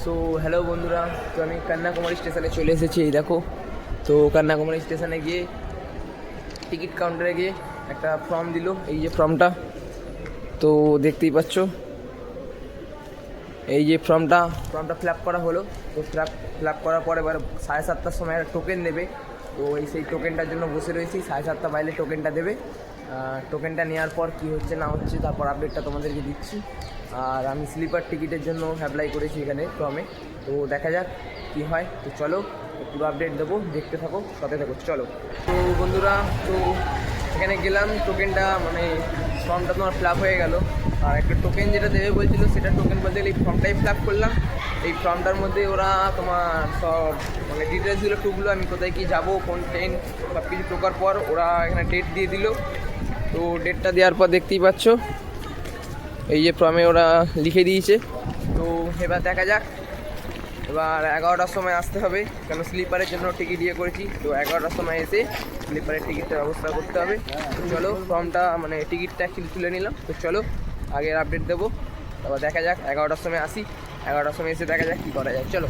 So hello বন্ধুরা, তো আমি কন্যাকুমারী স্টেশনে চলে এসেছি। এই দেখো, তো কন্যাকুমারী স্টেশনে গিয়ে টিকিট কাউন্টারে গিয়ে একটা ফর্ম দিল, এই যে ফর্মটা তো দেখতেই পাচ্ছ। এই যে ফর্মটা ফিল আপ করা হলো। তো ফিল আপ করার পর এবার 7:30টার সময় একটা টোকেন দেবে। তো সেই টোকেনটার জন্য বসে রয়েছি, 7:30 বাইলে টোকেনটা দেবে। টোকেনটা নেওয়ার পর কী হচ্ছে না হচ্ছে তারপর আপডেটটা তোমাদেরকে দিচ্ছি। আর আমি স্লিপার টিকিটের জন্য অ্যাপ্লাই করেছি এখানে ফর্মে, তো দেখা যাক কী হয়। তো চলো পুরো আপডেট দেবো, দেখতে থাকো, সাথে থাকো, চলো। তো বন্ধুরা, তো এখানে গেলাম, টোকেনটা মানে ফর্মটা তোমার ফিল আপ হয়ে গেল। আর একটা টোকেন যেটা দেবে বলছিল, সেটা টোকেন বলতে গেলে এই ফর্মটাই ফিল আপ করলাম। এই ফর্মটার মধ্যে ওরা তোমার সব মানে ডিটেলসগুলো টুকলো, আমি কোথায় কী যাবো, কোন ট্রেন, সব কিছু টোকার পর ওরা এখানে ডেট দিয়ে দিল। তো ডেটটা দেওয়ার পর দেখতেই পাচ্ছ, এই যে ফর্মে ওরা লিখে দিয়েছে। তো এবার দেখা যাক, এবার 11টার সময় আসতে হবে, কেন স্লিপারের জন্য টিকিট ইয়ে করেছি। তো 11টার সময় এসে স্লিপারের টিকিটটার ব্যবস্থা করতে হবে। চলো, ফর্মটা মানে টিকিটটা অ্যাকচুয়ালি তুলে নিলাম। তো চলো আগের আপডেট দেবো, তারপর দেখা যাক 11টার সময় আসি। 11টার সময় এসে দেখা যাক কী করা যায়, চলো।